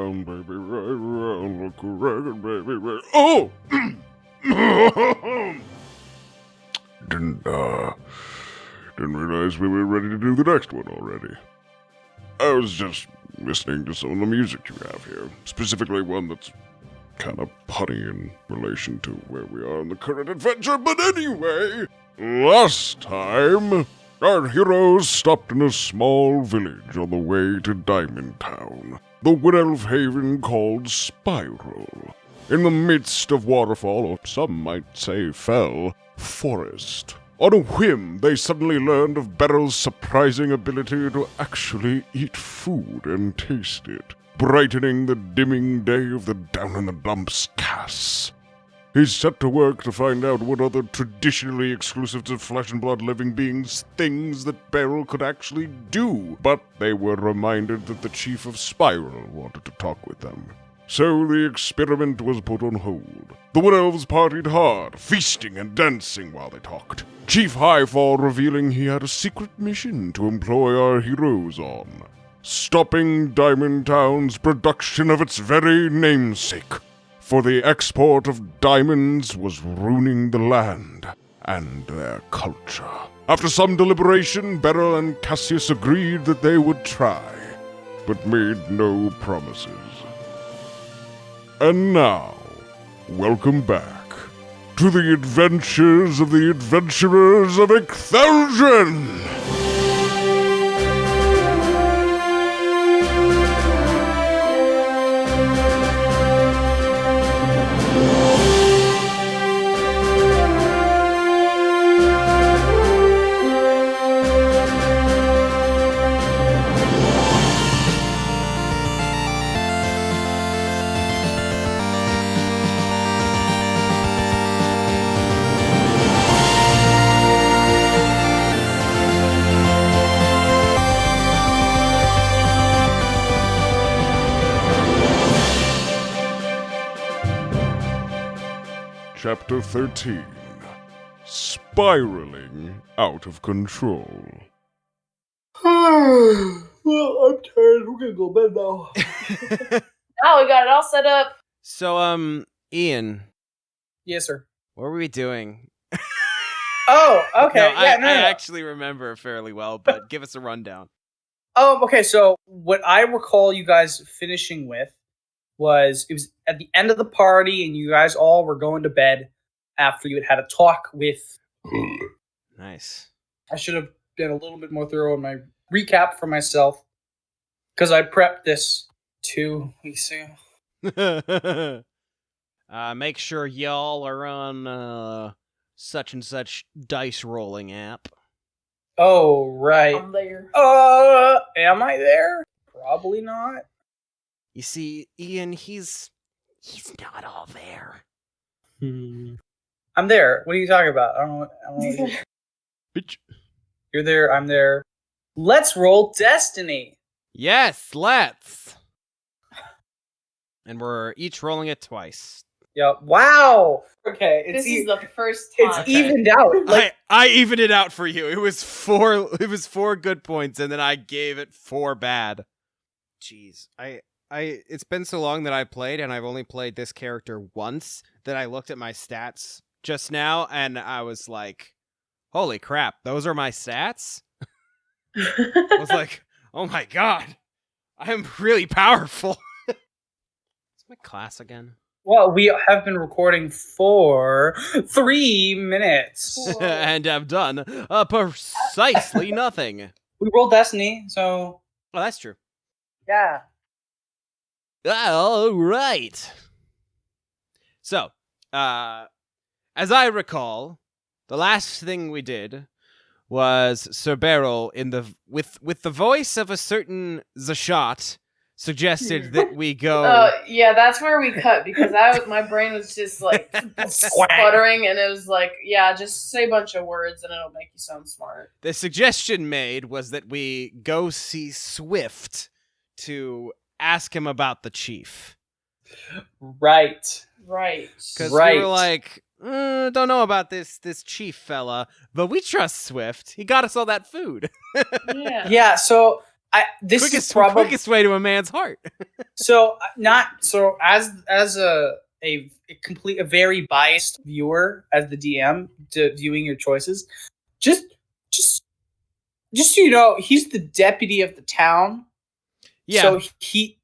round, baby, right round, look around, baby, right. Oh! Didn't realize we were ready to do the next one already. I was just listening to some of the music you have here, specifically one that's kind of punny in relation to where we are in the current adventure, but anyway, last time, our heroes stopped in a small village on the way to Diamond Town, the Wood Elf haven called Spiral, in the midst of waterfall, or some might say fell, forest. On a whim, they suddenly learned of Beryl's surprising ability to actually eat food and taste it, brightening the dimming day of the down-in-the-dumps Cass. He's set to work to find out what other traditionally exclusive to flesh and blood living beings things that Beryl could actually do, but they were reminded that the Chief of Spiral wanted to talk with them. So the experiment was put on hold. The Wood Elves partied hard, feasting and dancing while they talked. Chief Highfall revealing he had a secret mission to employ our heroes on, stopping Diamond Town's production of its very namesake. For the export of diamonds was ruining the land and their culture. After some deliberation, Beryl and Cassius agreed that they would try, but made no promises. And now, welcome back to the adventures of the adventurers of Ektheldran! Chapter 13, Spiraling Out of Control. Well, I'm tired. We're gonna go to bed now. Oh, we got it all set up. So, Ian. Yes, sir. What were we doing? Oh, okay. I No. actually remember fairly well, but give us a rundown. Okay, so what I recall you guys finishing with was, it was at the end of the party and you guys all were going to bed after you had a talk with... Nice. I should have been a little bit more thorough in my recap for myself, because I prepped this 2 weeks ago. Make sure y'all are on such and such dice rolling app. Oh, right. I'm there. Am I there? Probably not. You see, Ian, he's not all there. I'm there. What are you talking about? I don't know what Bitch. You're there. I'm there. Let's roll Destiny. Yes, let's. And we're each rolling it twice. Yeah. Wow. Okay. This is the first time. It's evened out. Like, I evened it out for you. It was 4 good points, and then I gave it 4 bad. Jeez. It's been so long that I played, and I've only played this character once, that I looked at my stats just now, and I was like, holy crap, those are my stats? I was like, oh my god, I am really powerful. What's my class again? well, we have been recording for 3 minutes. And I've done precisely nothing. We rolled Destiny, so... Oh, that's true. Yeah. All right. So, as I recall, the last thing we did was Sir Beryl, with the voice of a certain Zashat, suggested that we go... yeah, that's where we cut, because my brain was just like sputtering, and it was like, yeah, just say a bunch of words and it'll make you sound smart. The suggestion made was that we go see Swift to ask him about the chief. Right. Because we were like, don't know about this chief fella, but we trust Swift. He got us all that food. Yeah. Yeah, so This quickest, is probably quickest way to a man's heart. so not so as a very biased viewer as the DM viewing your choices. Just so you know, he's the deputy of the town. Yeah. He's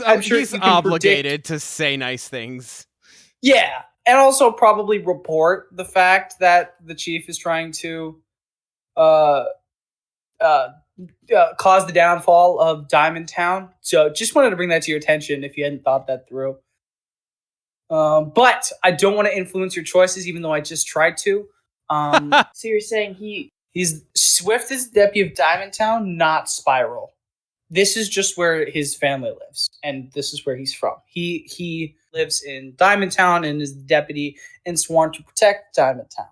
I'm sure he's you can obligated to say nice things. Yeah, and also probably report the fact that the chief is trying to cause the downfall of Diamond Town. So just wanted to bring that to your attention if you hadn't thought that through. But I don't want to influence your choices, even though I just tried to. So you're saying He's Swift is the deputy of Diamond Town, not Spiral. This is just where his family lives, and this is where he's from. He lives in Diamond Town and is the deputy and sworn to protect Diamond Town.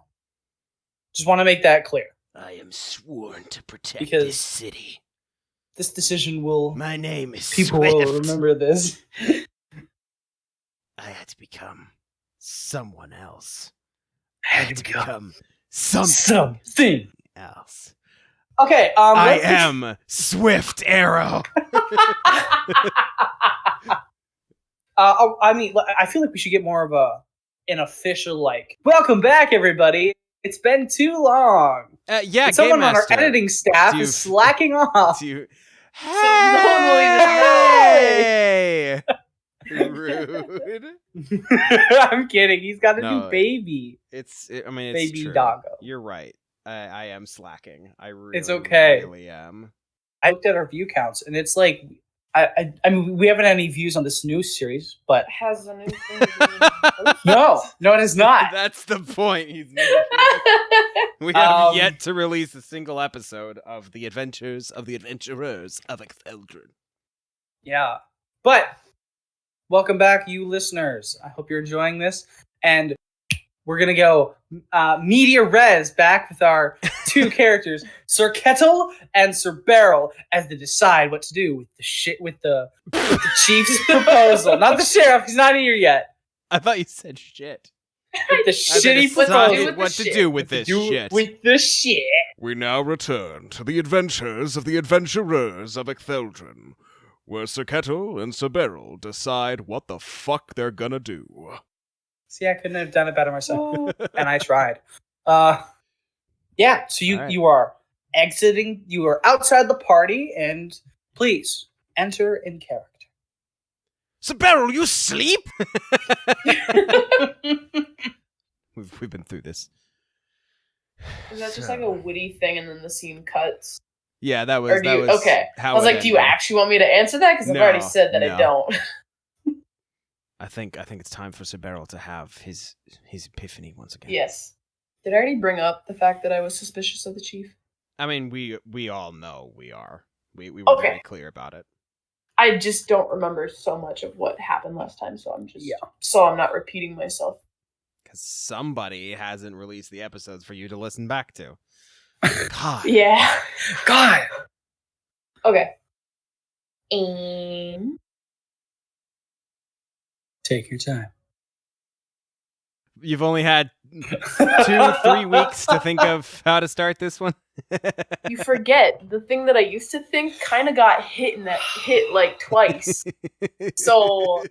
Just want to make that clear. I am sworn to protect Because this city. This decision will... My name is People Swift. will remember this. I had to become someone else. I had to become something else. Okay, I am Swift Arrow. I mean, I feel like we should get more of an official, welcome back, everybody. It's been too long. Yeah, And someone Game on our Master. editing staff Do you is slacking off. Do you... Hey! Rude. I'm kidding. He's got a No, new baby. It's Baby true. doggo. You're right. I am slacking. I really, It's okay. really am. I looked at our view counts, and it's like, I mean, we haven't had any views on this new series, but has anything. no, it is not. That's the point he's making. We have yet to release a single episode of The Adventures of the Adventurers of Ektheldran. Yeah, but welcome back, you listeners. I hope you're enjoying this, and we're gonna go media res back with our two characters, Sir Kettle and Sir Barrel, as they decide what to do with the chief's proposal. Not the sheriff; he's not here yet. I thought you said shit. With the shitty proposal. What to do with this shit. With the shit. We now return to the adventures of the adventurers of Ektheldran, where Sir Kettle and Sir Beryl decide what the fuck they're gonna do. See, I couldn't have done it better myself, and I tried. Yeah. So you are exiting. You are outside the party, and please enter in character. Sir Beryl, you sleep? We've been through this. Is that just like a witty thing, and then the scene cuts? Yeah, that was. Or do you, okay. How I was it like, do you ended. actually want me to answer that? Because I've already said that No. I don't. I think it's time for Sir Beryl to have his epiphany once again. Yes. Did I already bring up the fact that I was suspicious of the chief? I mean, we all know we are. We were Okay. very clear about it. I just don't remember so much of what happened last time, so I'm not repeating myself. Because somebody hasn't released the episodes for you to listen back to. God. Yeah. God. Okay. Take your time. You've only had 2-3 weeks to think of how to start this one. You forget the thing that I used to think kind of got hit like twice. So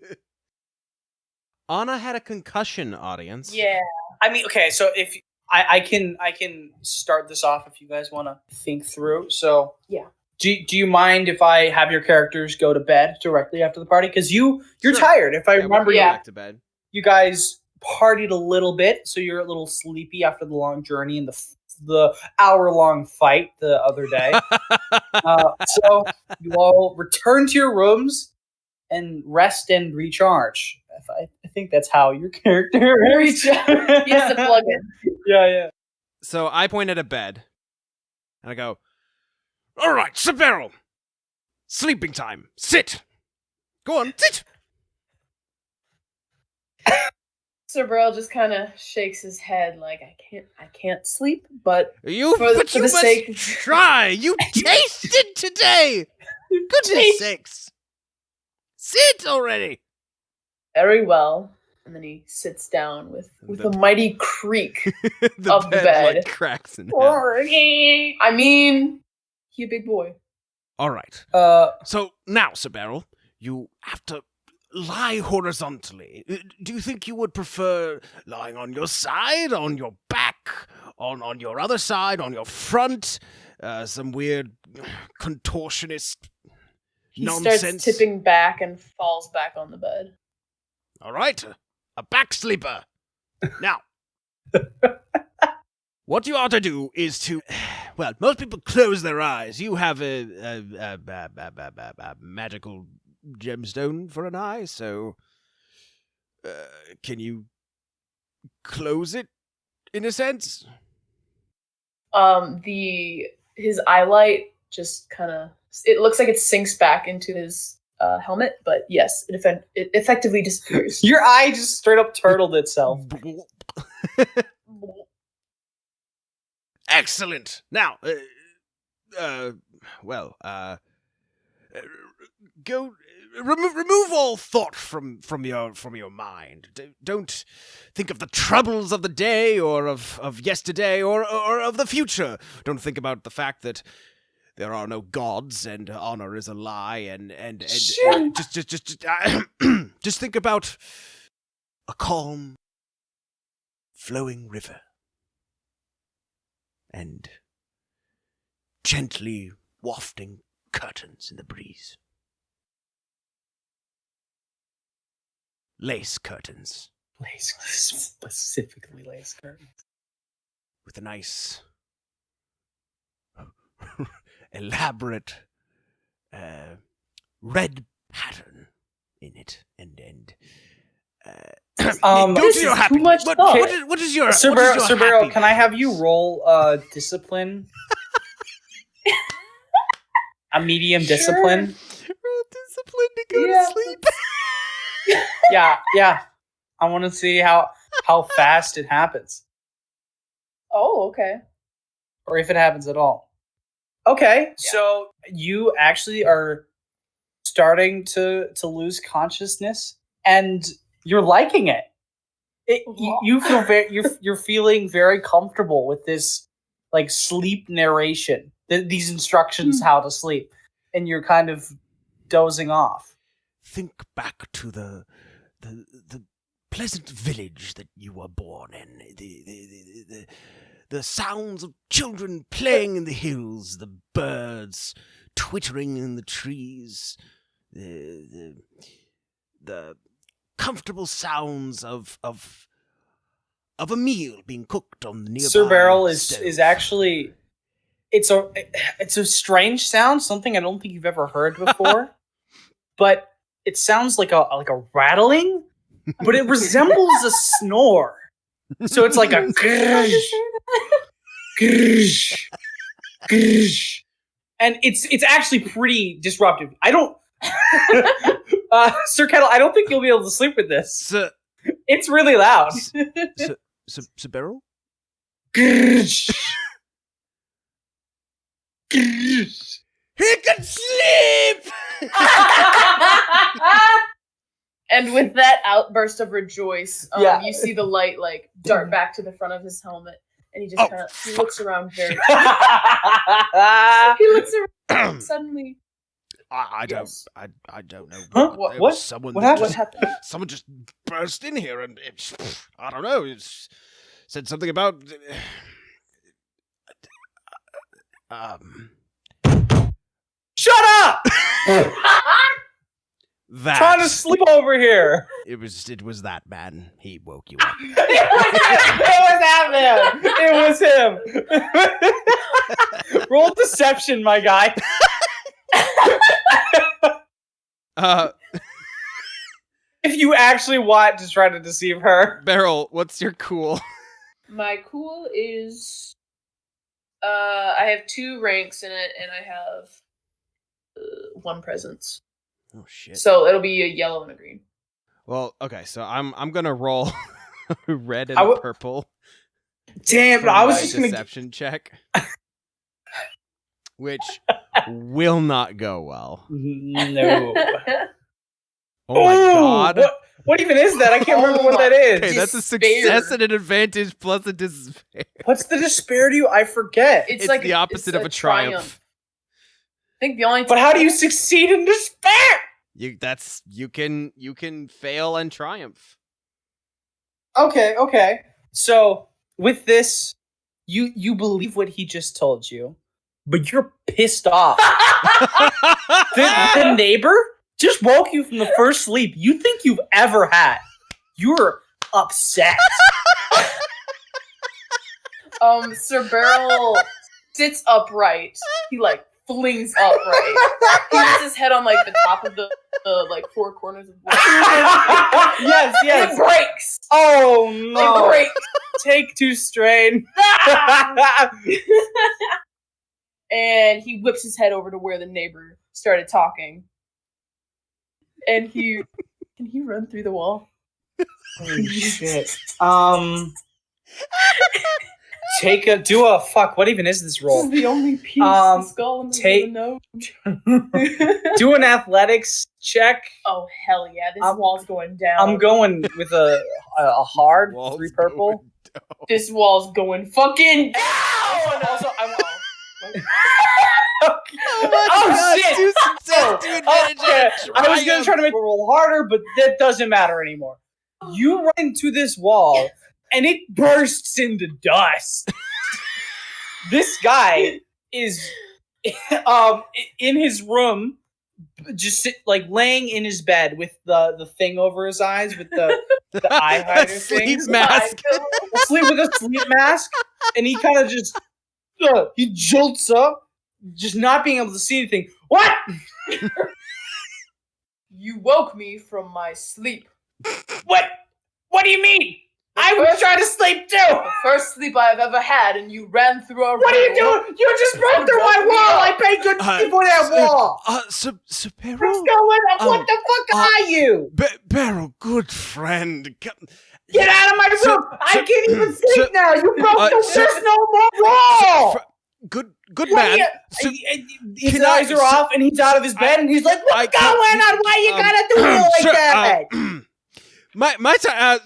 Anna had a concussion, audience. yeah. I mean, okay. So if I can start this off if you guys want to think through. So Yeah. Do you mind if I have your characters go to bed directly after the party? Because you're Sure. tired. If I remember, Yeah. Back to bed. you guys partied a little bit, so you're a little sleepy after the long journey and the hour-long fight the other day. So you all return to your rooms and rest and recharge. I think that's how your character recharge. He has to plug in. Yeah. So I point at a bed, and I go, All right, Sir Beryl. Sleeping time. Sit. go on, sit. Sir Burrell just kind of shakes his head like I can't sleep, but You For the must sake- try. You tasted today. Goodness sakes. Sit already. very well. And then he sits down with The- a mighty creak. the Of the bed. like, cracks in half. I mean, He a big boy. All right. Uh, So now, Sir Beryl, you have to lie horizontally. Do you think you would prefer lying on your side, on your back, on your other side, on your front? Some weird contortionist He nonsense. starts tipping back and falls back on the bed. All right, a back sleeper. Now, what you ought to do is to, well, most people close their eyes. You have a magical gemstone for an eye, so can you close it in a sense? His eye light just kind of, it looks like it sinks back into his helmet, but yes, it effectively disappears. your eye just straight up turtled itself. Excellent. Now, go remove all thought from your mind. Don't think of the troubles of the day or of yesterday or of the future. Don't think about the fact that there are no gods and honor is a lie and just think about a calm flowing river and gently wafting curtains in the breeze. Lace curtains Specifically lace curtains. with a nice elaborate red pattern in it, and go This to your is happy. too much What, thought. what is your Sir what is your Barrow, Sir Barrow, happy can I have you place? roll discipline? A medium Sure. discipline? Real discipline to go Yeah. to sleep. Yeah. I want to see how fast it happens, Oh, okay. or if it happens at all. Okay, so you actually are starting to lose consciousness, and you're liking it. You feel you're feeling very comfortable with this like sleep narration, these instructions how to sleep, and you're kind of dozing off. Think back to the pleasant village that you were born in. The sounds of children playing in the hills, the birds twittering in the trees, the comfortable sounds of a meal being cooked on the nearby Sir Beryl stove. is actually it's a strange sound, something I don't think you've ever heard before. But it sounds like a rattling, but it resembles a snore. So it's like a grrrsh, grrrsh, grrrsh. And it's actually pretty disruptive. I don't Sir Kettle, I don't think you'll be able to sleep with this. Sir It's really loud. Beryl? Grrsh. Grrsh. He can sleep! And with that outburst of rejoice, Yeah. you see the light like dart back to the front of his helmet, and he just Oh, kind of fuck. looks around very. He looks around suddenly. I don't Yes. I don't know. Huh? There was What? Someone What that happened? What happened? Someone just burst in here and I don't know. Said something about Shut up! that. Trying to sleep over here. It was that man. He woke you up. It was him. Roll deception, my guy. If you actually want to try to deceive her. Beryl, what's your cool? My cool is, I have 2 ranks in it, and I have 1 presence. Oh shit. So it'll be a yellow and a green. Well, okay, so I'm gonna roll red and I w- purple. Damn, for I was my just gonna. deception check, which will not go well. No. Oh my god. What even is that? I can't remember what that is. Okay, that's a Despair. success and an advantage plus a despair. What's the disparity? I forget. It's It's like the opposite of a triumph. think the only. But how do you succeed in despair? You can fail and triumph. Okay. So with this, you believe what he just told you, but you're pissed off. The neighbor just woke you from the first sleep you think you've ever had. You're upset. Sir Beryl sits upright. He like flings upright. He puts his head on like the top of the like four corners of the Yes. It breaks. Oh It no. breaks. Take 2 strain. And he whips his head over to where the neighbor started talking. And can he run through the wall? Holy shit. What even is this This roll? is the only piece Um, the skull in take- the Do an athletics check. Oh hell yeah! This I'm- wall's going down. I'm going with a hard Wall's 3 purple. going down. This wall's going fucking down. Also, I want. Oh shit! Do success to advantage Okay. and I was gonna triumph. try to make it roll harder, but that doesn't matter anymore. You run into this wall, and it bursts into dust. This guy is, in his room, just laying in his bed with the thing over his eyes with the eye hider Sleep thing. mask. Sleep with a sleep mask, and he kind of just he jolts up, just not being able to see anything. What? You woke me from my sleep. What? What do you mean? I was trying to sleep too. The first sleep I've ever had, and you ran through a What are you riddle. doing? You just broke through my wall. I paid good money for that wall. Sir What's Beryl? going on? What the fuck are you? Beryl, good friend. Get out of my room! Sir- I sir- can't even sleep sir- now. You broke the. sir- There's no more wall. Good What man. are you- Sir- his can I- eyes are sir- off, and he's out of his bed, and he's like, "What's I going can't- on? Why you gotta do it like sir, that?" my time,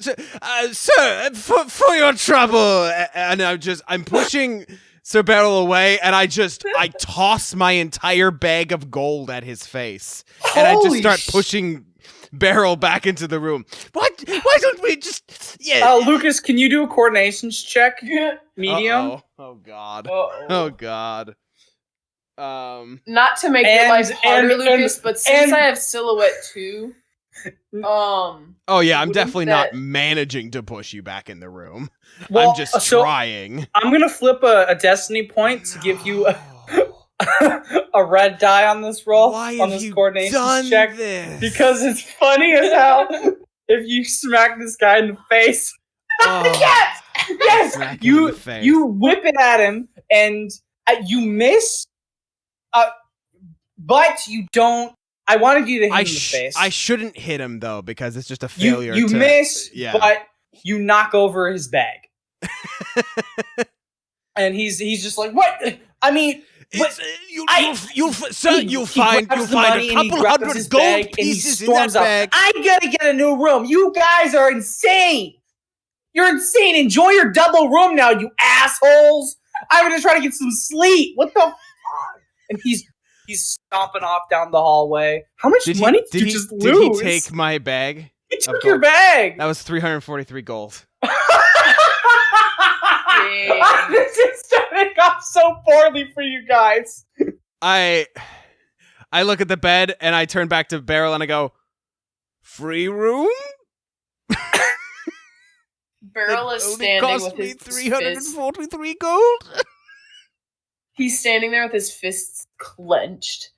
sir, for your trouble, and I'm pushing Sir Beryl away, and I toss my entire bag of gold at his face, and I just Holy start pushing Beryl back into the room. Why don't we just Lucas, can you do a coordinations check? Medium. Uh-oh. Oh god. Uh-oh. Oh god. Not to make your life harder, Lucas, but since and- I have silhouette too, Oh yeah, I'm Wouldn't definitely that- not managing to push you back in the room. Well, I'm just so trying. I'm gonna flip a destiny point to give you a red die on this roll Why on have this you coordinations done check this? because it's funny as hell if you smack this guy in the face. Oh. Yes, Smack him in the face. you whip it at him and you miss, but you don't. I wanted you to hit him in the face. I shouldn't hit him though because it's just a you failure. you to, miss, yeah. but you knock over his bag, and he's just like, "What? I mean." But You'll grabs find the money a and he couple grabs hundred his gold bag and he pieces in that storms out. bag. I gotta get a new room. You guys are insane. You're insane. Enjoy your double room now, you assholes. I'm gonna try to get some sleep. What the fuck? And he's stomping off down the hallway. How much money did you just lose? Did he take my bag? He took of your gold? bag. That was 343 gold. Dang. This is starting off so poorly for you guys. I look at the bed and I turn back to Beryl and I go, "Free room?" Beryl is Only standing cost with me his fists. 343 gold. He's standing there with his fists clenched.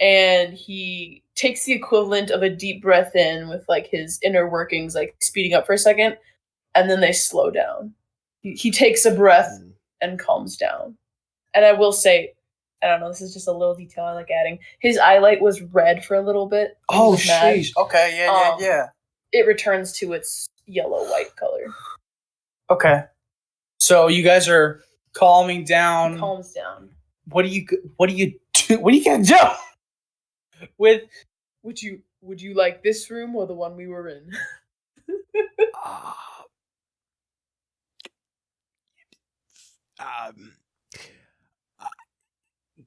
And he takes the equivalent of a deep breath in with like his inner workings like speeding up for a second, and then they slow down. He takes a breath and calms down. And I will say, I don't know, this is just a little detail I like adding. His eyelight was red for a little bit. He was mad. Okay, yeah. It returns to its yellow-white color. Okay. So you guys are calming down. Calms down. What do you do? What are you gonna do? With Would you like this room or the one we were in?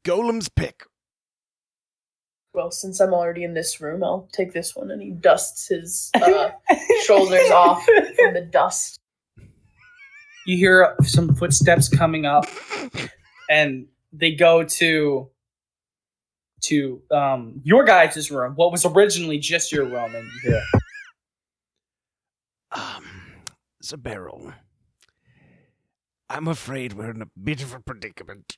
Golem's pick. Well, since I'm already in this room, I'll take this one. And he dusts his shoulders off from the dust. You hear some footsteps coming up, and they go to your guys' room, what was originally just your room, and you hear Zaberyl, I'm afraid we're in a bit of a predicament.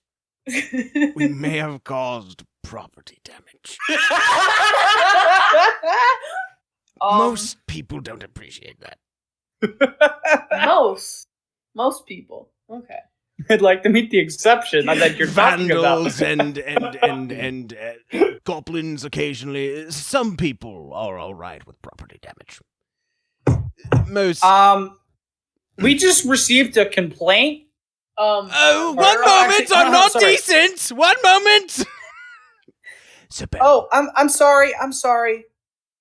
We may have caused property damage. Most people don't appreciate that. Most people. Okay. I'd like to meet the exception. I bet you're talking about. Vandals and goblins occasionally. Some people are all right with property damage. Most. We just received a complaint. One moment! I'm not decent. 1 moment. Oh, I'm sorry. I'm sorry.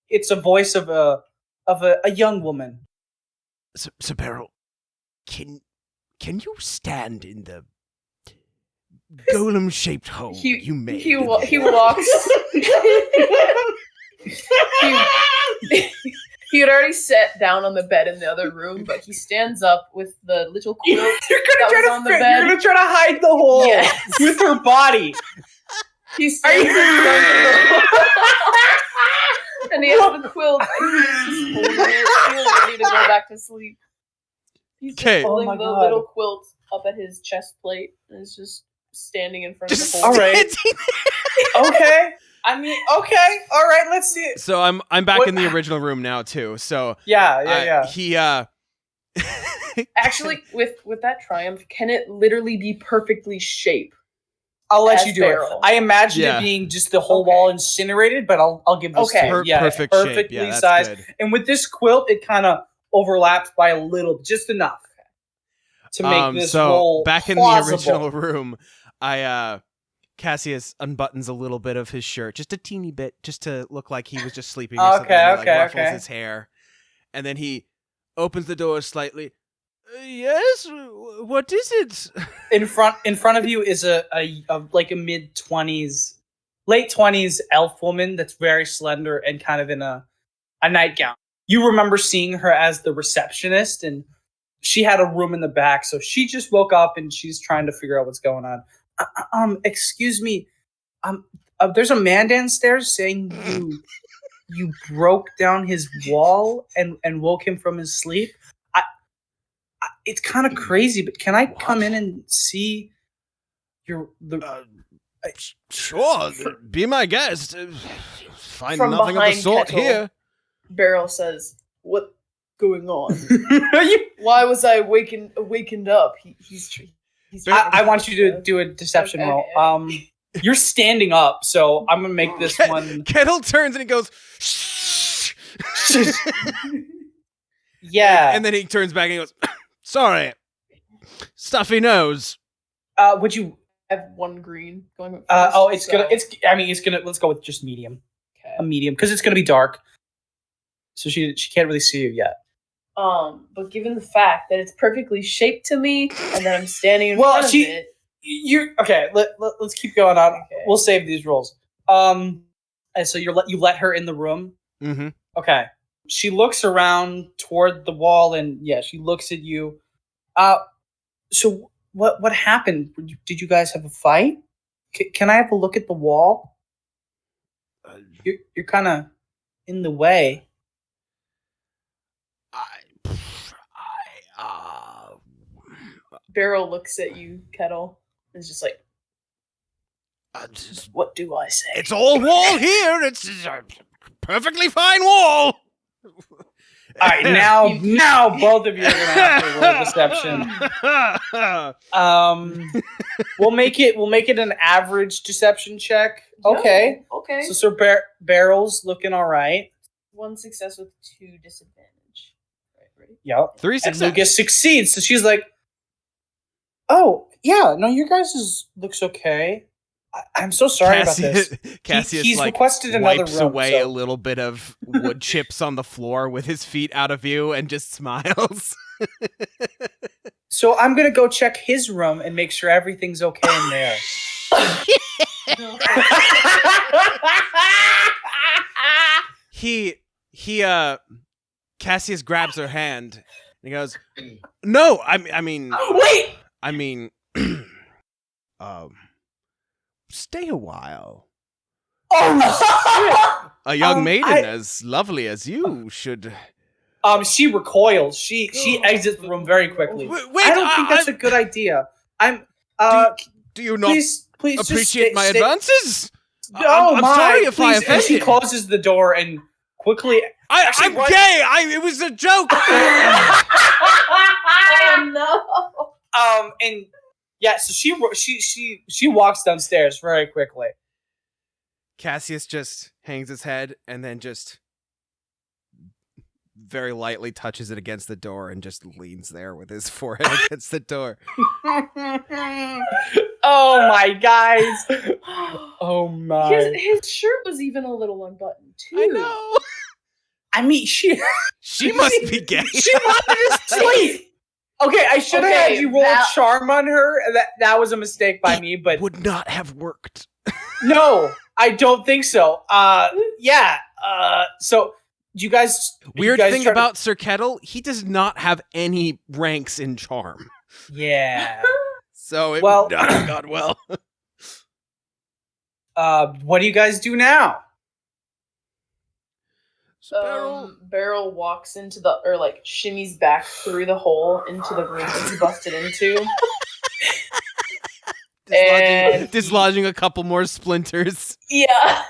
It's a voice of a young woman. Zaberyl, can you stand in the golem-shaped hole you made? He walks. He had already sat down on the bed in the other room, but he stands up with the little quilt that was on the bed. You're gonna try to hide the hole with her body. He stands in front of the hole, and he has the quilt. He's holding it, feeling ready to go back to sleep. He's just holding the little quilt up at his chest plate, and is just standing in front of the hole. All right. Okay. I mean, okay. All right. Let's see it. So I'm back in the original room now too. So yeah. He Actually, with that triumph, can it literally be perfectly shaped? I'll let you do Beryl? it. I imagine it being just the whole wall incinerated, but I'll give this to you. Perfect perfectly shape. Yeah, sized. good. And with this quilt, it kind of overlaps by a little, just enough to make this roll back plausible. in the original room, Cassius unbuttons a little bit of his shirt, just a teeny bit, just to look like he was just sleeping or something. Ruffles his hair. And then he opens the door slightly. Yes, what is it? In front of you is a like a mid-20s, late 20s elf woman that's very slender and kind of in a nightgown. You remember seeing her as the receptionist, and she had a room in the back, so she just woke up and she's trying to figure out what's going on. Excuse me, there's a man downstairs saying you broke down his wall and woke him from his sleep. It's kind of crazy, but can I come in and see Sure, be my guest. Find From nothing of the behind sort Kettle, here. Beryl says, "What's going on? Why was I awakened up?" He's I want you to do a deception roll. You're standing up, so I'm gonna make this one. Kettle turns and he goes, shh. Yeah. And then he turns back and he goes, sorry, stuffy nose. Would you have one green going with it's gonna let's go with just medium. Okay. A medium, because it's gonna be dark. So she can't really see you yet. But given the fact that it's perfectly shaped to me and that I'm standing in front of it. You're okay. Let's keep going on. Okay. We'll save these rolls. And so you let her in the room. Mm-hmm. Okay. She looks around toward the wall, and she looks at you. So what happened? Did you guys have a fight? Can I have a look at the wall? You're kind of in the way. Beryl looks at you, Kettle, and is just like, what do I say? It's all wall here. It's a perfectly fine wall. All right, now both of you are gonna have to roll deception. We'll make it an average deception check. Okay. No, okay. So Beryl's looking all right. 1 success with 2 disadvantage. Right, ready? Yep. 3 And success. Lucas succeeds. So she's like, "Oh yeah, no, your guys' looks okay. I'm so sorry about this." Cassius He's requested another wipes room, away so- a little bit of wood chips on the floor with his feet out of view and just smiles. So I'm gonna go check his room and make sure everything's okay in there. Cassius grabs her hand and he goes, "No, I mean, Wait! stay a while. Oh, A young maiden I- as lovely as you should." She recoils. She exits the room very quickly. Wait, I don't think that's a good idea. Do you not Please just appreciate my stay. advances? No, I'm my, sorry if I please. And she offended. closes the door and quickly. Actually, I'm what- gay. It was a joke. Oh no! And yeah, so she walks downstairs very quickly. Cassius just hangs his head and then just very lightly touches it against the door and just leans there with his forehead against the door. Oh my guys! Oh my! His shirt was even a little unbuttoned too. I know. I mean, she must be gay. She wanted to sleep. Okay, I should have had Okay, you roll that- charm on her. That was a mistake by me, but Would not have worked. no, I don't think so. Yeah. So you guys. Weird you guys thing try to- about Sir Kettle, he does not have any ranks in charm. Yeah. So it Well- would not have gone well. What do you guys do now? Beryl walks into the, or like shimmies back through the hole into the room that he busted into. And- Dislodging a couple more splinters. Yeah.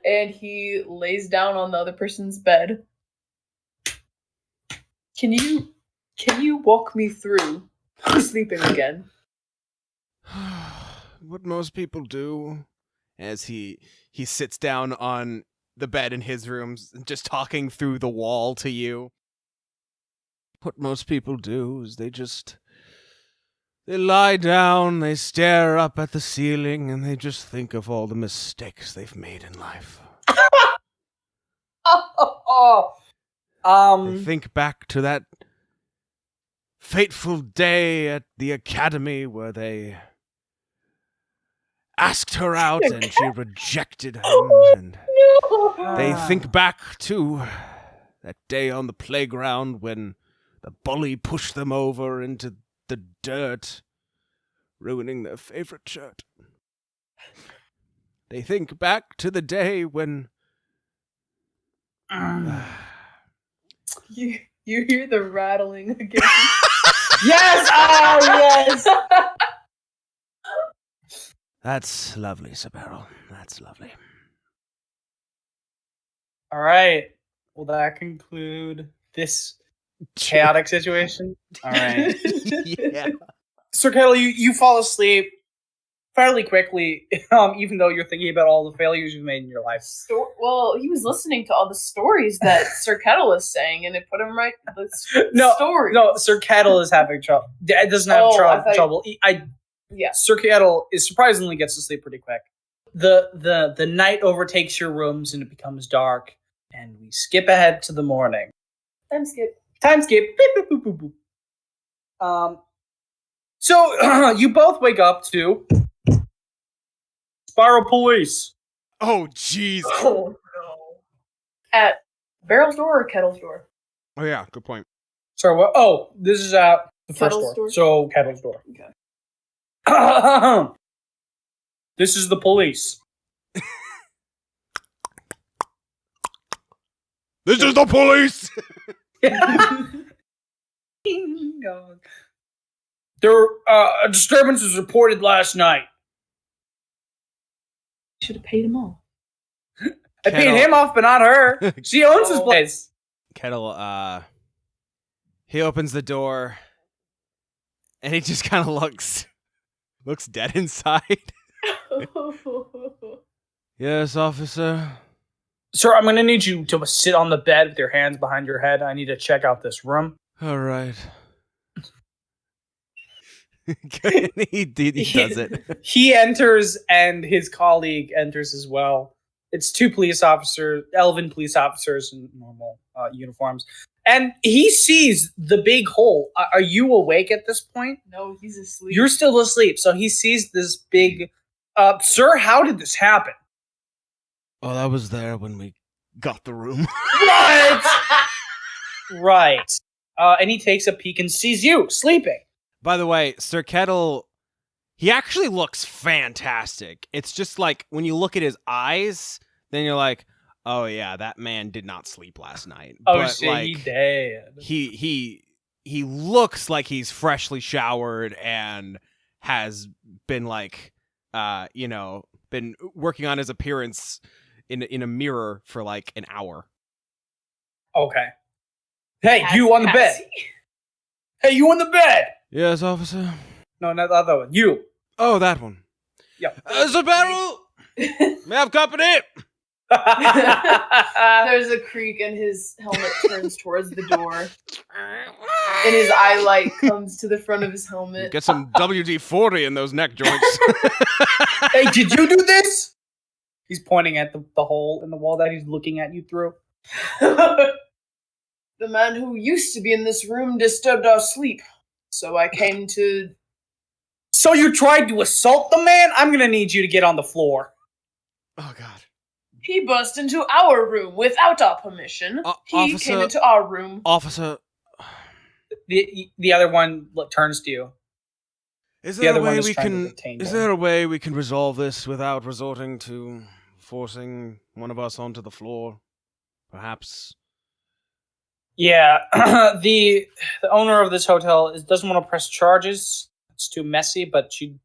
And he lays down on the other person's bed. Can you walk me through sleeping again? What most people do, as he sits down on the bed in his room, just talking through the wall to you. What most people do is they lie down, they stare up at the ceiling, and they just think of all the mistakes they've made in life. They think back to that fateful day at the academy where they asked her out and she rejected him, and they think back to that day on the playground when the bully pushed them over into the dirt, ruining their favorite shirt. They think back to the day when You hear the rattling again. Yes! Oh, yes! That's lovely, Sir Beryl. That's lovely. All right. Will that conclude this chaotic situation? All right. Yeah. Sir Kettle, you fall asleep fairly quickly, even though you're thinking about all the failures you've made in your life. Well, he was listening to all the stories that Sir Kettle was saying, and it put him right. The No, story. No, Sir Kettle is having trouble. It doesn't have Oh, I thought- trouble. Yeah. Sir Kettle is surprisingly gets to sleep pretty quick. The night overtakes your rooms and it becomes dark, and we skip ahead to the morning. Time skip. Time skip. Beep, boop, boop, boop. So you both wake up to Spiral Police. Oh, jeez. Oh no. At Beryl's door or Kettle's door? Oh, yeah, good point. Sorry, what? Oh, this is the first Kettle's door. door? So Kettle's door. Okay. This is the police. This is the police! Ding dong. There a disturbance was reported last night. Should have paid him off. I paid him off, but not her. She owns this place. Kettle, he opens the door, and he just kind of looks dead inside. Yes, officer. Sir, I'm gonna need you to sit on the bed with your hands behind your head. I need to check out this room. All right. he does it. He enters, and his colleague enters as well. It's two police officers, elven police officers in normal uniforms. And he sees the big hole. Are you awake at this point? No, he's asleep. You're still asleep. So he sees this big Sir, how did this happen? Oh, that was there when we got the room. What? Right. And he takes a peek and sees you sleeping. By the way, Sir Kettle, he actually looks fantastic. It's just like when you look at his eyes, then you're like, oh yeah, that man did not sleep last night. Oh but, shit, like, he did. he looks like he's freshly showered and has been like been working on his appearance in a mirror for like an hour. Okay. Hey, you on the bed. Hey, you on the bed. Yes, officer. No, not the other one. You. Oh, that one. Yep. Sir Barrel! May I have company? There's a creak and his helmet turns towards the door. And his eye light comes to the front of his helmet. Get some WD-40 in those neck joints. Hey, did you do this? He's pointing at the hole in the wall that he's looking at you through. The man who used to be in this room disturbed our sleep. So I came to... So you tried to assault the man? I'm gonna need you to get on the floor. Oh, God. He burst into our room without our permission. He officer- came into our room. Officer, The other one turns to you. is The there other a one way is we trying to can detain is them. there a way we can resolve this without resorting to forcing one of us onto the floor? Perhaps. Yeah, the owner of this hotel doesn't want to press charges. It's too messy, but she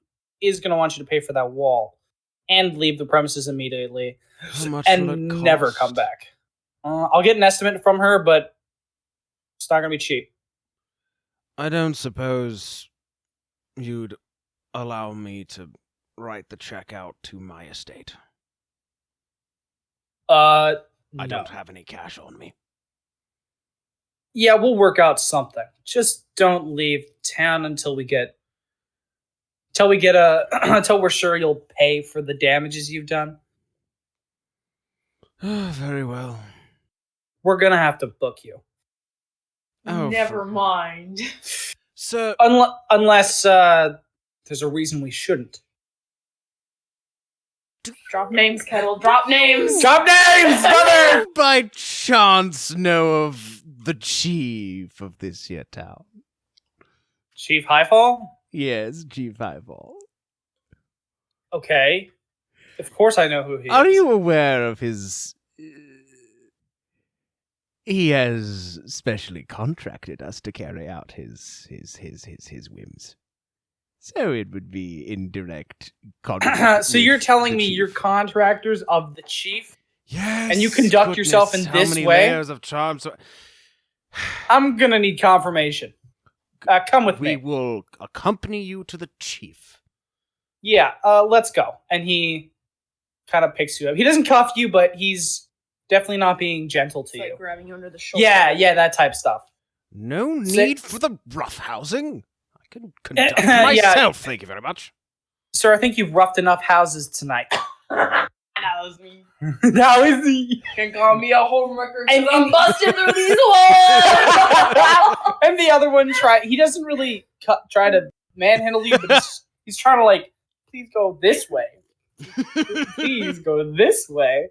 is going to want you to pay for that wall and leave the premises immediately How much will it and cost? never come back. I'll get an estimate from her, but it's not going to be cheap. I don't suppose you'd allow me to write the check out to my estate. I I don't have any cash on me. Yeah, we'll work out something. Just don't leave town until we're sure you'll pay for the damages you've done. Very well. We're gonna have to book you. Oh, Never mind. Sir, Unless there's a reason we shouldn't. Drop names, Kettle. Drop names. Drop names, brother! by chance know of the chief of this here town? Chief Highfall? Yes, Chief Highball. Okay. Of course I know who he is. Are you aware of his... he has specially contracted us to carry out his whims. So it would be indirect contract. So you're with telling the me chief. you're contractors of the chief? Yes. and you conduct yourself in how this many way? layers of charm. So I'm gonna need confirmation. Come with we me. will accompany you to the chief. Yeah, let's go. And he kind of picks you up. He doesn't cuff you, but he's definitely not being gentle to It's you. like grabbing you under the shoulder. Yeah, that type stuff. No Say- need for the roughhousing. I can conduct Yeah. myself. Thank you very much. Sir, I think you've roughed enough houses tonight. That was me. Now is the You can call me a homewrecker And- because I'm and- busting through these walls. and the other one he doesn't really try to manhandle you, but he's trying to like, please go this way. Please go this way.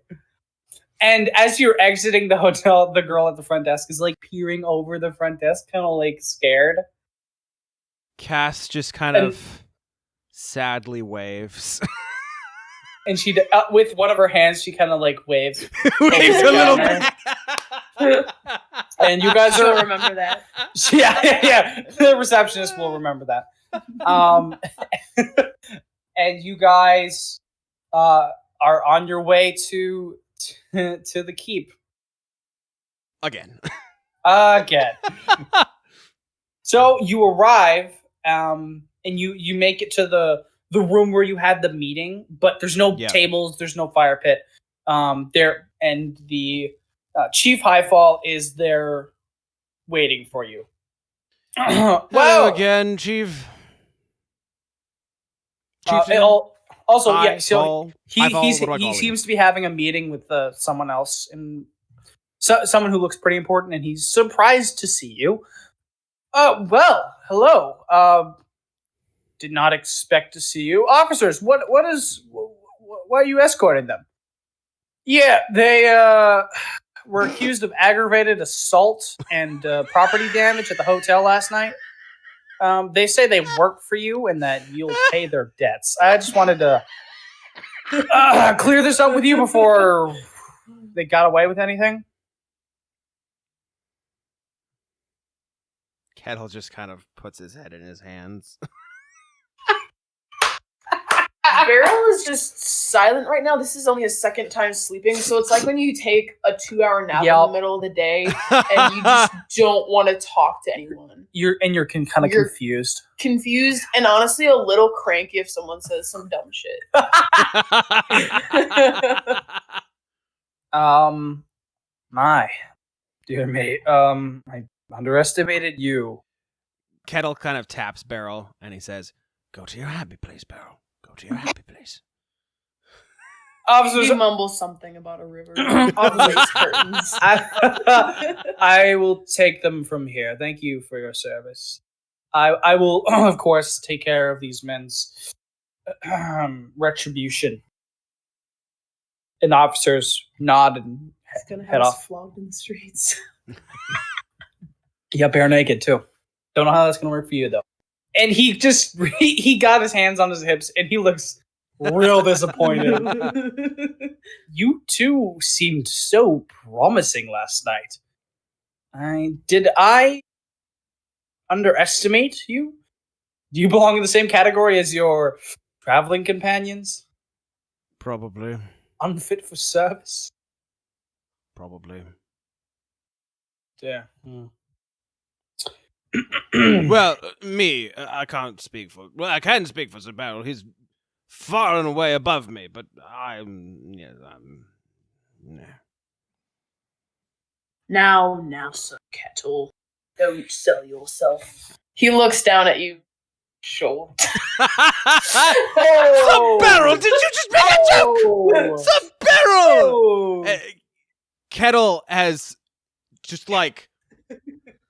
And as you're exiting the hotel, the girl at the front desk is like peering over the front desk, kind of like scared. Cass just kind And- of sadly waves. And she, with one of her hands, she kind of like waves. Waves a little bit. And you guys She'll are, remember that. yeah. The receptionist will remember that. And you guys are on your way to the keep Again. again. So you arrive, and you make it to the room where you had the meeting, but there's no Yeah. tables, there's no fire pit. There and the Chief Highfall is there waiting for you. Hello Wow. again, Chief. Also, Hi, yeah. So Paul. he Hi, Paul. he's, What do I he call you? seems to be having a meeting with someone else, and someone who looks pretty important, and he's surprised to see you. Well, hello. did not expect to see you. Officers, why are you escorting them? Yeah, they were accused of aggravated assault and property damage at the hotel last night. They say they work for you and that you'll pay their debts. I just wanted to clear this up with you before they got away with anything. Kettle just kind of puts his head in his hands. Beryl is just silent right now. This is only his second time sleeping, so it's like when you take a 2-hour nap in the middle of the day and you just don't want to talk to anyone. You're kind of confused. Confused and honestly a little cranky if someone says some dumb shit. My dear mate, I underestimated you. Kettle kind of taps Beryl and he says, "Go to your happy place, Beryl. Go to your happy place." Officers, He mumbles something about a river. Officers curtains. I will take them from here. Thank you for your service. I will, of course, take care of these men's retribution. And the officers nod and He's gonna head have us off. flogged in the streets. Yeah, bare naked too. Don't know how that's gonna work for you though. And he just he got his hands on his hips and he looks real disappointed. You two seemed so promising last night. Did I underestimate you? Do you belong in the same category as your traveling companions? Probably. Unfit for service? Probably. Yeah. Well, me, I can't speak for... Well, I can speak for Sir Beryl. He's far and away above me, but I'm... Nah. Now, Sir Kettle. Don't sell yourself. He looks down at you. Sure. Sir Beryl, did you just make a joke? Sir Beryl! Kettle has just like...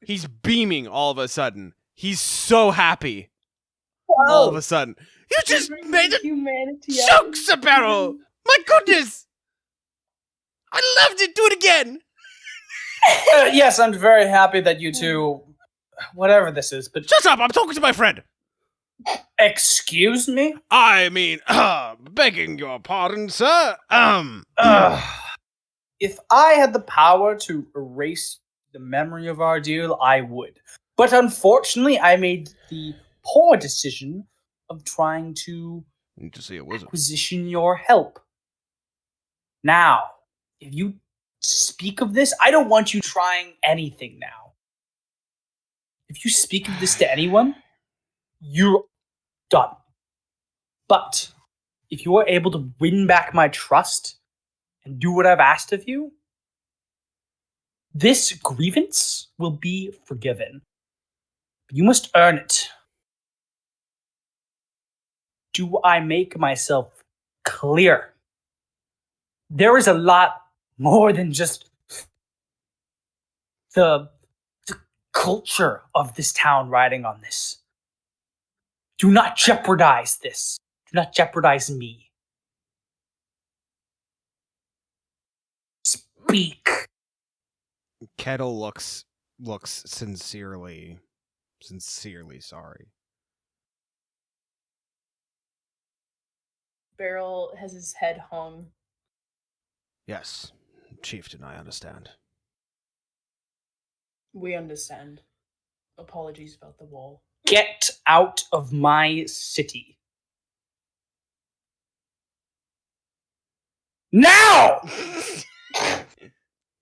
He's beaming all of a sudden. He's so happy. All of a sudden. You just made a humanity joke, Sir Beryl! My goodness! I loved it! Do it again! Yes, I'm very happy that you two, whatever this is, but Shut up! I'm talking to my friend! excuse me? I mean, begging your pardon, sir. If I had the power to erase the memory of our deal, I would. But unfortunately, I made the poor decision of trying to Need to see a wizard. acquisition your help. Now, if you speak of this, I don't want you trying anything now. If you speak of this to anyone, you're done. But if you are able to win back my trust and do what I've asked of you, this grievance will be forgiven. You must earn it. Do I make myself clear? There is a lot more than just the culture of this town riding on this. Do not jeopardize this. Do not jeopardize me. Speak. Kettle looks sincerely sorry. Beryl has his head hung. Yes, Chieftain, I understand. We understand. Apologies about the wall. Get out of my city. Now!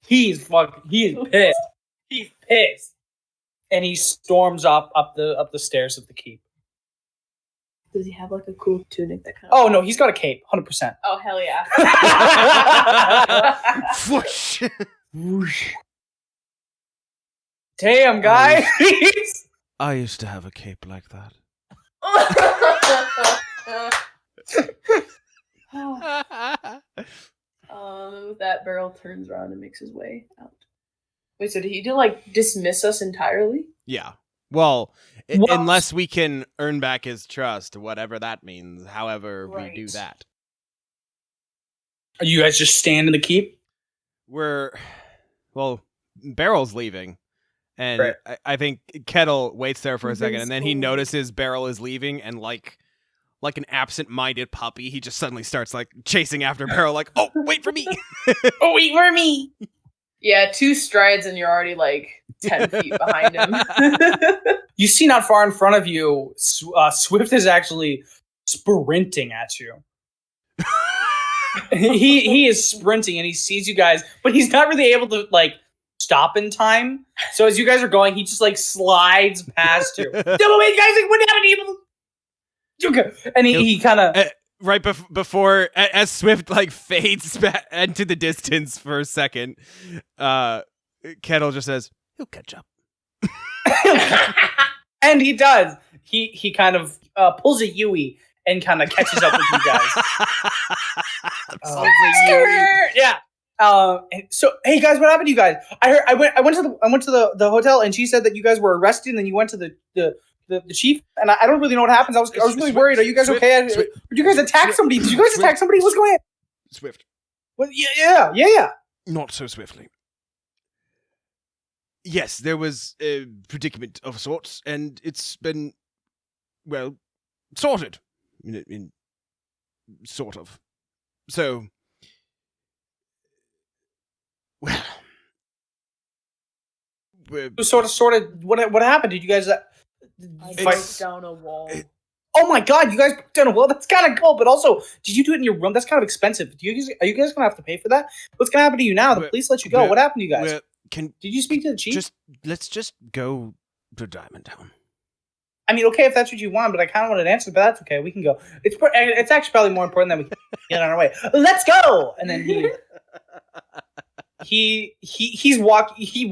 He is pissed. He's pissed. And he storms up the stairs of the keep. Does he have like a cool tunic that kind Oh no, he's got a cape, 100%. Oh hell yeah. Whoosh! Whoosh. Damn, guys! I used to have a cape like that. With that, Beryl turns around and makes his way out. Wait, so did he like dismiss us entirely? Yeah. Well, Well- unless we can earn back his trust, whatever that means, however we do Right. that. Are you guys just staying in the keep? Barrel's leaving. And Right. I think Kettle waits there for a He's second, in and then he school. notices Barrel is leaving, and like an absent-minded puppy, he just suddenly starts like chasing after Barrel, like, "Oh, wait for me!" Oh, wait for me! Yeah, 2 strides and you're already like 10 feet behind him. You see not far in front of you, Swift is actually sprinting at you. he is sprinting and he sees you guys, but he's not really able to like stop in time. So as you guys are going, he just like slides past you. Double wait, guys! Like, what happened to you? And he kind of Right before, as Swift like fades back into the distance for a second, Kettle just says, "He'll catch up." and he does. He kind of pulls a Yui and kind of catches up with you guys. Yeah. So hey guys, what happened to you guys? I heard I went to the hotel and she said that you guys were arrested and then you went to the chief and I don't really know what happens. I was really worried. Are you guys okay? Did you guys attack somebody? Did you guys attack somebody? What's going on? Swift. Well, yeah. Not so swiftly. Yes, there was a predicament of sorts, and it's been, well, sorted. In sort of. So, well, Sort of. What happened? Did you guys I fight? broke down a wall. Oh my god, you guys done well. That's kind of cool, but also, did you do it in your room? That's kind of expensive. Are you guys gonna have to pay for that? What's gonna happen to you now? The police let you go. What happened to you guys? Did you speak to the chief? let's just go to Diamond Town. I mean, okay, if that's what you want, but I kind of wanted an answer, but that's okay. We can go. It's actually probably more important that we get on our way. Let's go. And then he's walking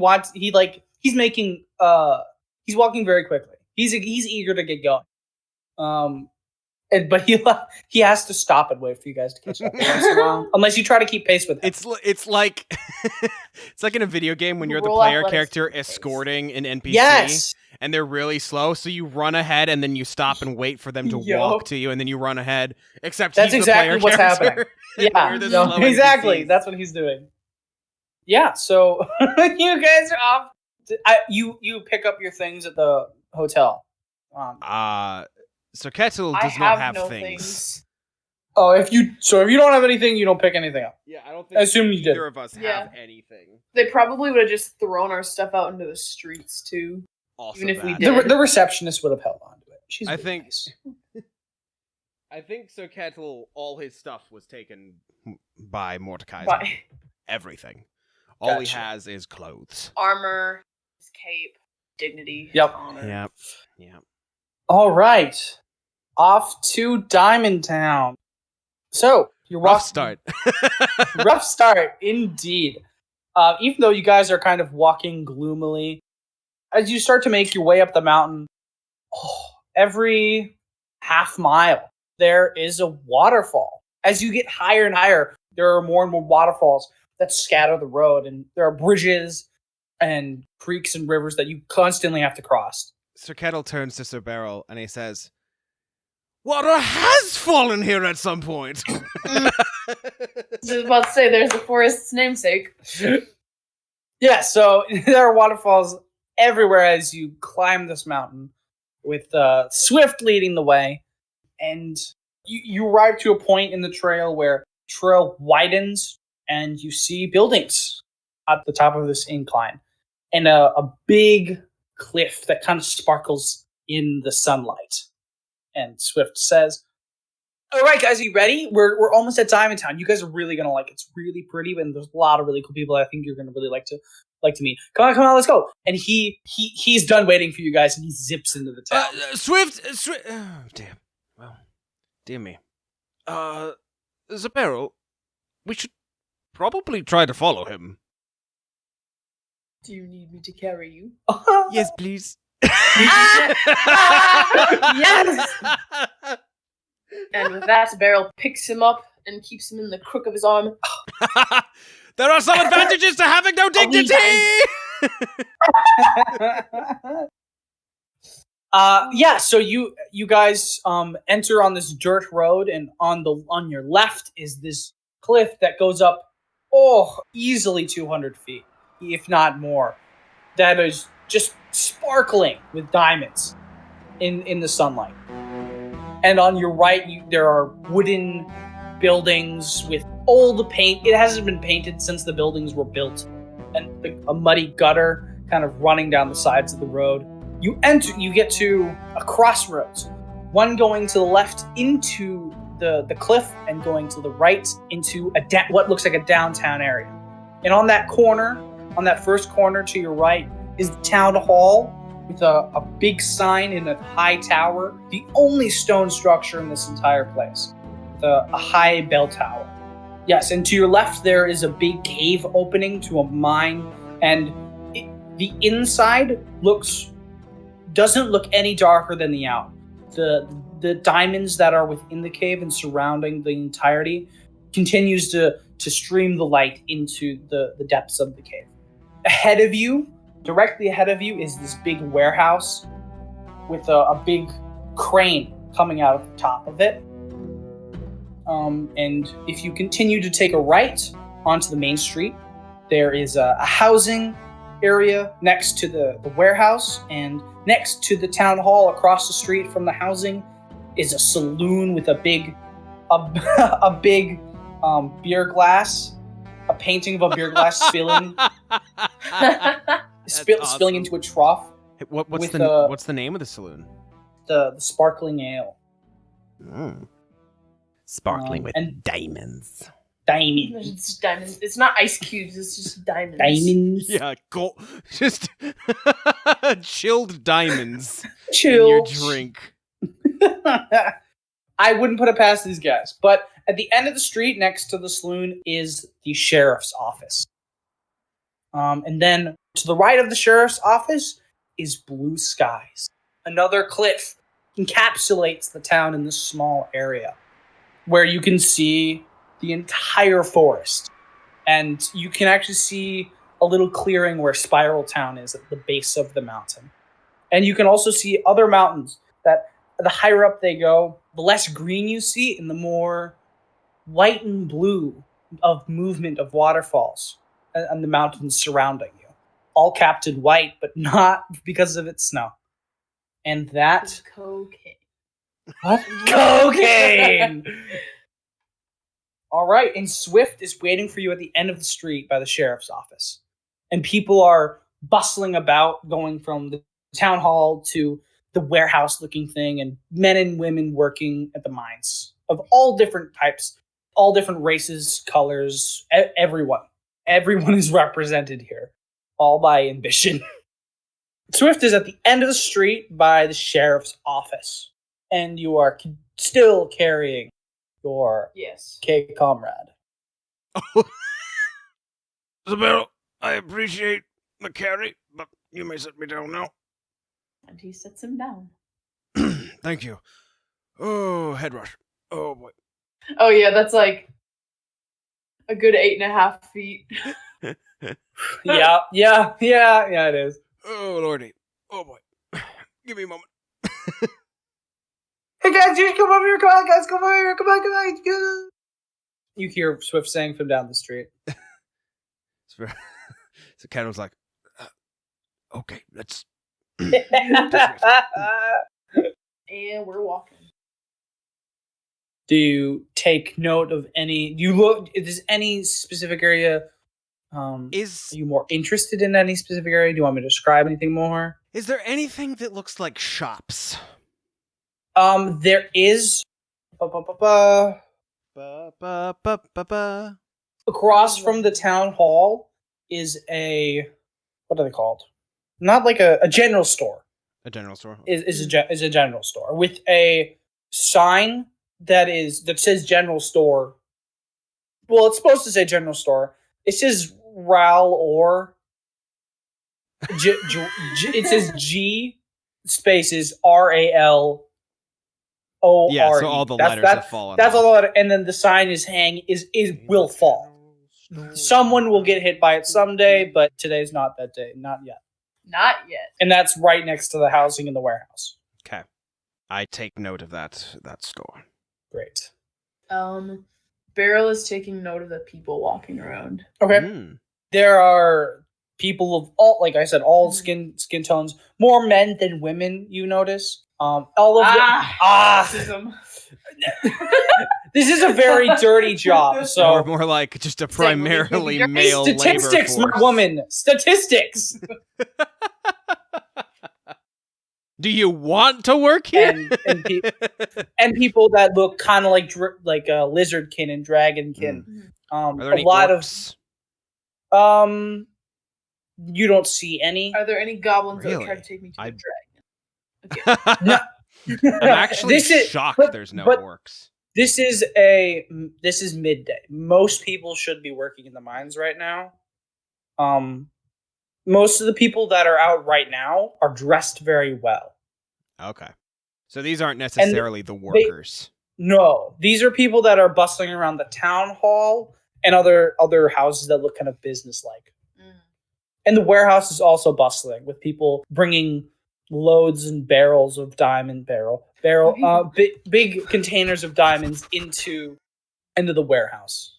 very quickly. He's eager to get going. But he has to stop and wait for you guys to catch up. Unless you try to keep pace with him. It's like it's like in a video game when you're the Roll player athletics character to keep pace. escorting an NPC. Yes. And they're really slow, so you run ahead and then you stop and wait for them to walk to you, and then you run ahead. Except That's he's exactly the player what's character, happening. and Yeah, we're the no, slow exactly. NPCs. That's what he's doing. Yeah, so you guys are off. You pick up your things at the hotel. So Kettle I does not have have no things. Oh, if you don't have anything, you don't pick anything up. Yeah, I don't I assume you did. either of us Yeah. have anything. They probably would have just thrown our stuff out into the streets too. Also Even if we that. did. The receptionist would have held on to it. She's I really think- nice. I think so. Kettle, all his stuff was taken by Mordecai. But Everything. All he Gotcha. has is clothes. armor, his cape, dignity, Yep. honor. Yeah. All right, off to Diamond Town. So you're Rough walking- start. Rough start, indeed. Even though you guys are kind of walking gloomily, as you start to make your way up the mountain, every half mile there is a waterfall. As you get higher and higher, there are more and more waterfalls that scatter the road, and there are bridges and creeks and rivers that you constantly have to cross. Sir Kettle turns to Sir Beryl and he says, Water has fallen here at some point. I was about to say, there's the forest's namesake. Yeah, so there are waterfalls everywhere as you climb this mountain, with Swift leading the way. And you arrive to a point in the trail where trail widens and you see buildings at the top of this incline and a big cliff that kind of sparkles in the sunlight. And Swift says, "All right, guys, are you ready? We're almost at Diamond Town. You guys are really gonna like it. It's really pretty, and there's a lot of really cool people I think you're gonna really like to meet. Come on, let's go." And he's done waiting for you guys, and he zips into the town. Swift. Oh, damn. Well, dear me. Zaperl, we should probably try to follow him. Do you need me to carry you? Yes, please. Yes! And with that, Beryl picks him up and keeps him in the crook of his arm. There are some advantages to having no dignity. Yeah, so you guys enter on this dirt road, and on your left is this cliff that goes up easily 200 feet, if not more. That is just sparkling with diamonds in the sunlight. And on your right, there are wooden buildings with old paint. It hasn't been painted since the buildings were built, and a muddy gutter kind of running down the sides of the road. You get to a crossroads, one going to the left into the cliff, and going to the right into what looks like a downtown area. And on that first corner to your right, is the town hall with a big sign in a high tower, the only stone structure in this entire place, with a high bell tower. Yes, and to your left there is a big cave opening to a mine, and the inside doesn't look any darker than the out. The diamonds that are within the cave and surrounding the entirety continues to stream the light into the depths of the cave. Directly ahead of you, is this big warehouse with a big crane coming out of the top of it. And if you continue to take a right onto the main street, there is a housing area next to the warehouse, and next to the town hall across the street from the housing is a saloon with a big beer glass, a painting of a beer glass spilling spilling into a trough. What's the name of the saloon? The Sparkling Ale. Sparkling with and diamonds. Diamonds. It's diamonds. It's not ice cubes. It's just diamonds. Diamonds. Yeah, gold. Just chilled diamonds Chill. in your drink. I wouldn't put it past these guys. But at the end of the street, next to the saloon, is the sheriff's office. And then to the right of the sheriff's office is blue skies. Another cliff encapsulates the town in this small area, where you can see the entire forest. And you can actually see a little clearing where Spiral Town is at the base of the mountain. And you can also see other mountains that the higher up they go, the less green you see and the more white and blue of movement of waterfalls and the mountains surrounding you. All capped in white, but not because of its snow. And that... Cocaine. What? Cocaine! All right, and Swift is waiting for you at the end of the street by the sheriff's office. And people are bustling about, going from the town hall to the warehouse-looking thing, and men and women working at the mines of all different types, all different races, colors, everyone. Everyone is represented here, all by ambition. Swift is at the end of the street by the sheriff's office, and you are still carrying your K comrade. Isabel, I appreciate the carry, but you may set me down now. And he sets him down. Thank you. Oh, head rush. Oh, boy. Oh, yeah, that's like a good 8.5 feet. Yeah, it is. Oh, lordy. Oh, boy. Give me a moment. Hey guys, you come over here, come on guys, come over here, come on. You hear Swift saying from down the street. So Ken was like, okay, let's... And we're walking. Do you take note of any... Is any specific area... are you more interested in any specific area? Do you want me to describe anything more? Is there anything that looks like shops? There is across from the town hall is a, what are they called? Not like a general store. A general store is a general store with a sign that says general store. Well, it's supposed to say general store. It says Ral or it says G spaces RALORE. Yeah, so all the letters have fallen. That's off. all the letters, and then the sign is will fall. Someone will get hit by it someday, but today's not that day. Not yet. Not yet. And that's right next to the housing in the warehouse. I take note of that store. Great. Beryl is taking note of the people walking around. Okay. Mm. There are people of all, like I said, all Mhm. skin tones. More men than women. You notice. All of Racism. This is a very dirty job. So Or more like just a Say, women can be primarily dirty. male labor statistics, force. my woman. Statistics. Do you want to work here? and people that look kind of like lizardkin and dragonkin. Are there A any lot orcs? of you don't see any. Are there any goblins that would try Really? to take me to I- the dragon? No. I'm actually This is- shocked but- there's no but orcs. This is midday. Most people should be working in the mines right now. Most of the people that are out right now are dressed very well. Okay. So these aren't necessarily the workers. No, these are people that are bustling around the town hall and other houses that look kind of business-like. And the warehouse is also bustling with people bringing loads and barrels of big containers of diamonds into the warehouse.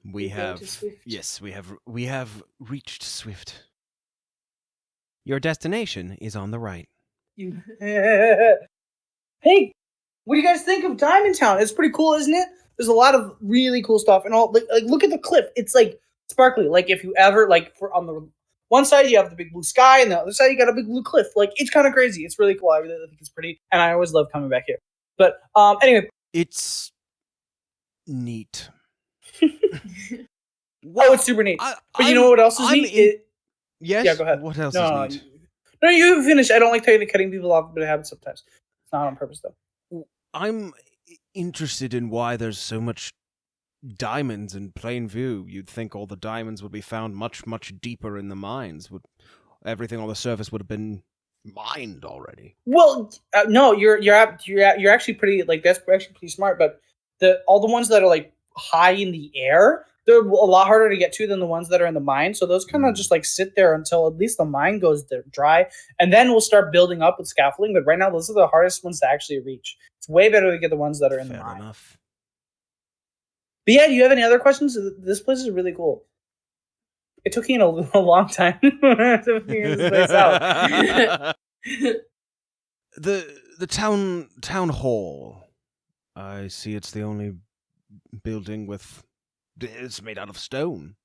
We go have to Swift. Yes, we have reached Swift. Your destination is on the right. Hey, what do you guys think of Diamond Town? It's pretty cool, isn't it? There's a lot of really cool stuff, and all like look at the cliff. It's like sparkly. Like if you ever on the one side you have the big blue sky, and the other side you got a big blue cliff. Like it's kind of crazy. It's really cool. I really think it's pretty, and I always love coming back here. But anyway, It's neat. oh, it's super neat. But you know what else is neat? Yes. Yeah, go ahead. What else No, is neat? no, you finish. I don't like cutting people off, but it happens sometimes. It's not on purpose though. I'm interested in why there's so much diamonds in plain view. You'd think all the diamonds would be found much, much deeper in the mines. Everything on the surface would have been mined already. Well, no, you're actually pretty that's actually pretty smart. But all the ones that are like high in the air, they're a lot harder to get to than the ones that are in the mine. So those kind of just like sit there until at least the mine goes dry, and then we'll start building up with scaffolding. But right now, those are the hardest ones to actually reach. It's way better to get the ones that are in the Fair mine. enough. But yeah, do you have any other questions? This place is really cool. It took me a long time to figure this place out. The town hall. I see it's the only building it's made out of stone.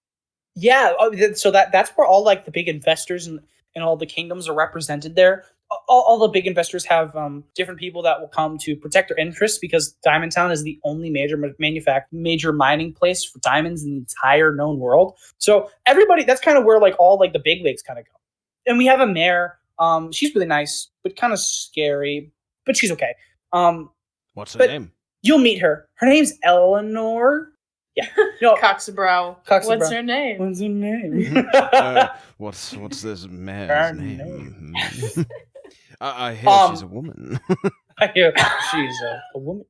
Yeah, so that's where all like the big investors and all the kingdoms are represented there. All the big investors have different people that will come to protect their interests because Diamond Town is the only major mining place for diamonds in the entire known world. So everybody, that's kind of where like all like the big wigs kind of go. And we have a mayor. She's really nice, but kind of scary, but she's okay. What's her but- name? You'll meet her. Her name's Eleanor. Yeah. No. Coxabrow. Coxabrow. What's her name? What's her name? What's this mayor's Her name? I hear she's a woman. I hear she's a woman.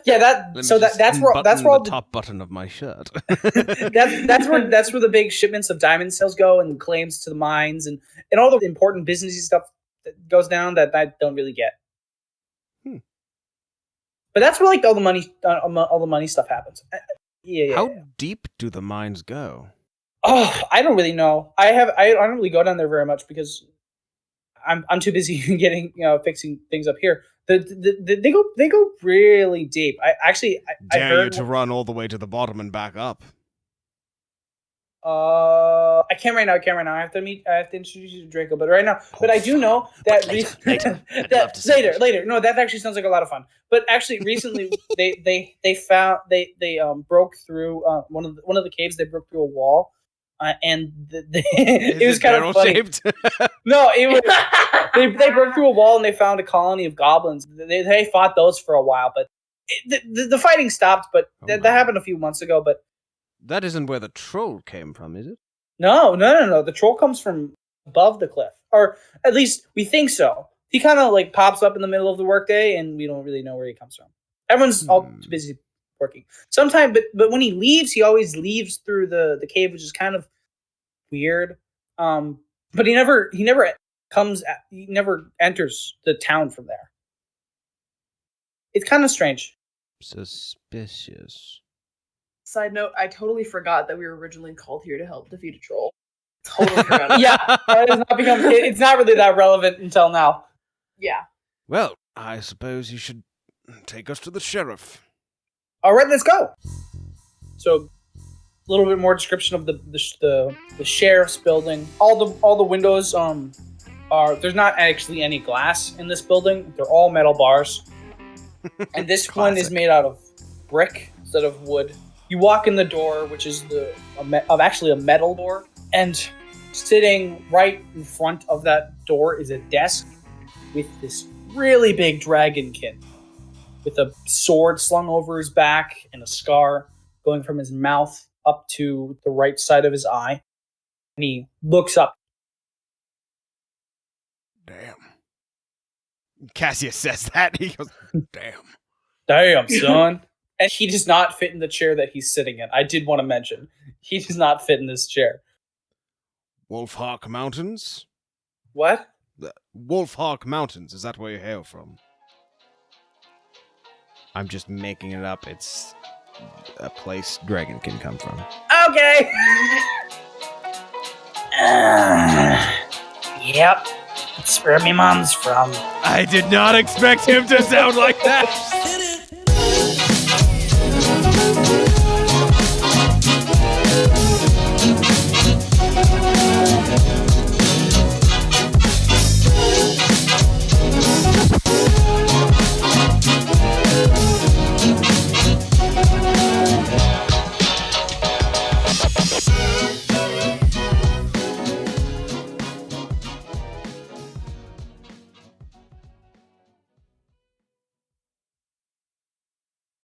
Yeah, Let me just that's where unbutton all the top button of my shirt. that's where the big shipments of diamond sales go and claims to the mines and all the important businessy stuff that goes down that I don't really get. But that's where like all the money stuff happens. Yeah. How deep do the mines go? Oh, I don't really know. I don't really go down there very much because I'm too busy getting fixing things up here. They go really deep. I Dare heard you to run all the way to the bottom and back up? I can't right now. I have to introduce you to Draco. But right now, but I do know that later. I'd love to see it. later. No, that actually sounds like a lot of fun. But actually, recently they broke through one of the caves. They broke through a wall, and it was kind of funny. Shaped? No, it was they broke through a wall and they found a colony of goblins. They fought those for a while, but the fighting stopped. But that happened a few months ago. But That isn't where the troll came from, is it? no. The troll comes from above the cliff, or at least we think so. He kind of like pops up in the middle of the workday, and we don't really know where he comes from. Everyone's all too busy working. Sometimes, but when he leaves, he always leaves through the cave, which is kind of weird. But he never he never enters the town from there. It's kind of strange. Suspicious. Side note, I totally forgot that we were originally called here to help defeat a troll. Totally forgot. Yeah, that has not become. It's not really that relevant until now. Yeah. Well, I suppose you should take us to the sheriff. All right, let's go. So, a little bit more description of the sheriff's building. All the windows are there's not actually any glass in this building. They're all metal bars, and this one is made out of brick instead of wood. You walk in the door, which is actually a metal door, and sitting right in front of that door is a desk with this really big dragonkin with a sword slung over his back and a scar going from his mouth up to the right side of his eye. And he looks up. Damn. Cassius says that. He goes, damn. Damn, son. And he does not fit in the chair that he's sitting in. I did want to mention. He does not fit in this chair. Wolfhawk Mountains? What? Wolfhawk Mountains, is that where you hail from? I'm just making it up. It's a place dragon can come from. Okay. Yep. That's where my mom's from. I did not expect him to sound like that.